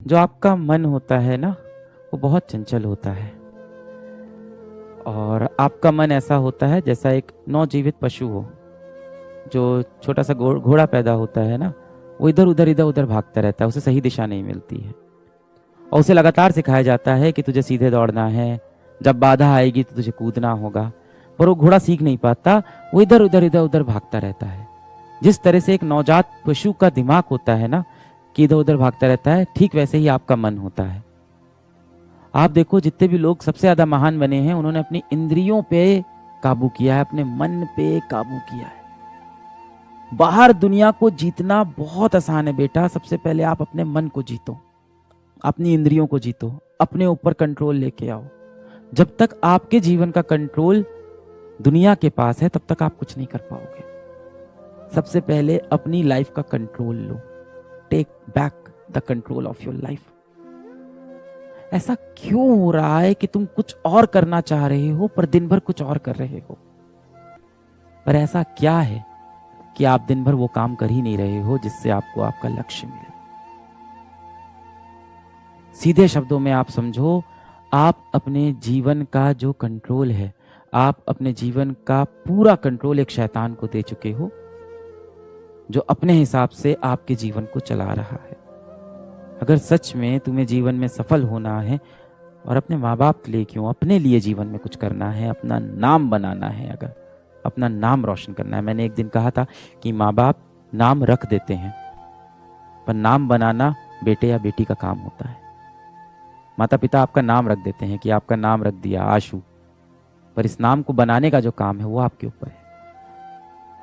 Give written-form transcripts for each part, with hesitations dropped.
जो आपका मन होता है ना, वो बहुत चंचल होता है। और आपका मन ऐसा होता है जैसा एक नवजीवित पशु हो। जो छोटा सा घोड़ा पैदा होता है ना, वो इधर उधर भागता रहता है, उसे सही दिशा नहीं मिलती है और उसे लगातार सिखाया जाता है कि तुझे सीधे दौड़ना है, जब बाधा आएगी तो तुझे कूदना होगा। पर वो घोड़ा सीख नहीं पाता, वो इधर उधर भागता रहता है। जिस तरह से एक नवजात पशु का दिमाग होता है ना, कि इधर उधर भागता रहता है, ठीक वैसे ही आपका मन होता है। आप देखो, जितने भी लोग सबसे ज्यादा महान बने हैं, उन्होंने अपनी इंद्रियों पे काबू किया है, अपने मन पे काबू किया है। बाहर दुनिया को जीतना बहुत आसान है बेटा। सबसे पहले आप अपने मन को जीतो, अपनी इंद्रियों को जीतो, अपने ऊपर कंट्रोल लेके आओ। जब तक आपके जीवन का कंट्रोल दुनिया के पास है, तब तक आप कुछ नहीं कर पाओगे। सबसे पहले अपनी लाइफ का कंट्रोल लो। Take back the control of your life. ऐसा क्यों हो रहा है कि तुम कुछ और करना चाह रहे हो पर दिन भर कुछ और कर रहे हो? पर ऐसा क्या है कि आप दिन भर वो काम कर ही नहीं रहे हो जिससे आपको आपका लक्ष्य मिले? सीधे शब्दों में आप समझो, आप अपने जीवन का जो कंट्रोल है, आप अपने जीवन का पूरा कंट्रोल एक शैतान को दे चुके हो, जो अपने हिसाब से आपके जीवन को चला रहा है। अगर सच में तुम्हें जीवन में सफल होना है, और अपने माँ बाप के लिए क्यों, अपने लिए जीवन में कुछ करना है, अपना नाम बनाना है, अगर अपना नाम रोशन करना है। मैंने एक दिन कहा था कि माँ बाप नाम रख देते हैं, पर नाम बनाना बेटे या बेटी का काम होता है। माता पिता आपका नाम रख देते हैं कि आपका नाम रख दिया आशु, पर इस नाम को बनाने का जो काम है वो आपके ऊपर है।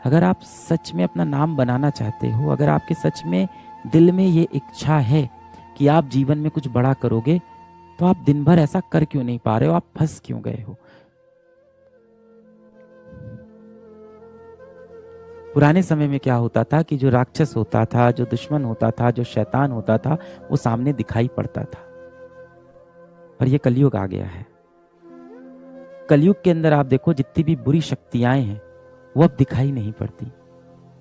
अगर आप सच में अपना नाम बनाना चाहते हो, अगर आपके सच में दिल में ये इच्छा है कि आप जीवन में कुछ बड़ा करोगे, तो आप दिन भर ऐसा कर क्यों नहीं पा रहे हो? आप फंस क्यों गए हो? पुराने समय में क्या होता था कि जो राक्षस होता था, जो दुश्मन होता था, जो शैतान होता था, वो सामने दिखाई पड़ता था। पर ये कलयुग आ गया है। कलयुग के अंदर आप देखो, जितनी भी बुरी शक्तियां हैं वो अब दिखाई नहीं पड़ती।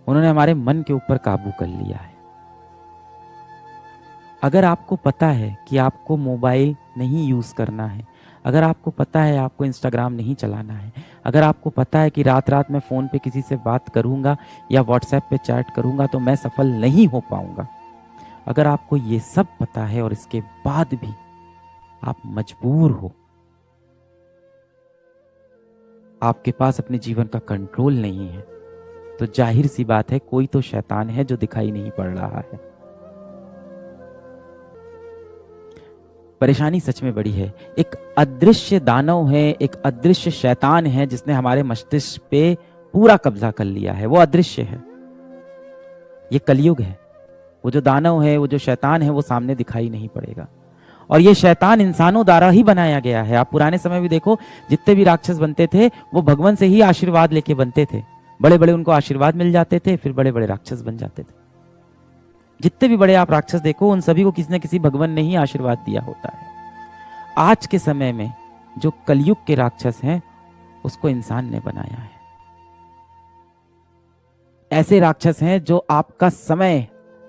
उन्होंने हमारे मन के ऊपर काबू कर लिया है। अगर आपको पता है कि आपको मोबाइल नहीं यूज करना है, अगर आपको पता है आपको इंस्टाग्राम नहीं चलाना है, अगर आपको पता है कि रात रात में फोन पे किसी से बात करूंगा या व्हाट्सएप पे चैट करूंगा तो मैं सफल नहीं हो पाऊंगा, अगर आपको ये सब पता है और इसके बाद भी आप मजबूर हो, आपके पास अपने जीवन का कंट्रोल नहीं है, तो जाहिर सी बात है कोई तो शैतान है जो दिखाई नहीं पड़ रहा है। परेशानी सच में बड़ी है। एक अदृश्य दानव है, एक अदृश्य शैतान है जिसने हमारे मस्तिष्क पे पूरा कब्जा कर लिया है। वो अदृश्य है, ये कलयुग है। वो जो दानव है, वो जो शैतान है, वो सामने दिखाई नहीं पड़ेगा। और ये शैतान इंसानों द्वारा ही बनाया गया है। आप पुराने समय भी देखो, जितने भी राक्षस बनते थे वो भगवान से ही आशीर्वाद लेके बनते थे। बड़े बड़े उनको आशीर्वाद मिल जाते थे, फिर बड़े बड़े राक्षस बन जाते थे। जितने भी बड़े आप राक्षस देखो, उन सभी को किसी न किसी भगवान ने ही आशीर्वाद दिया होता है। आज के समय में जो कलयुग के राक्षस हैं, उसको इंसान ने बनाया है। ऐसे राक्षस हैं जो आपका समय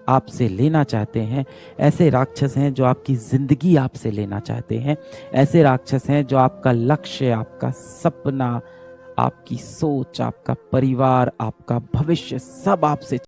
आपसे लेना चाहते हैं, ऐसे राक्षस हैं जो आपकी जिंदगी आपसे लेना चाहते हैं, ऐसे राक्षस हैं जो आपका लक्ष्य, आपका सपना, आपकी सोच, आपका परिवार, आपका भविष्य सब आपसे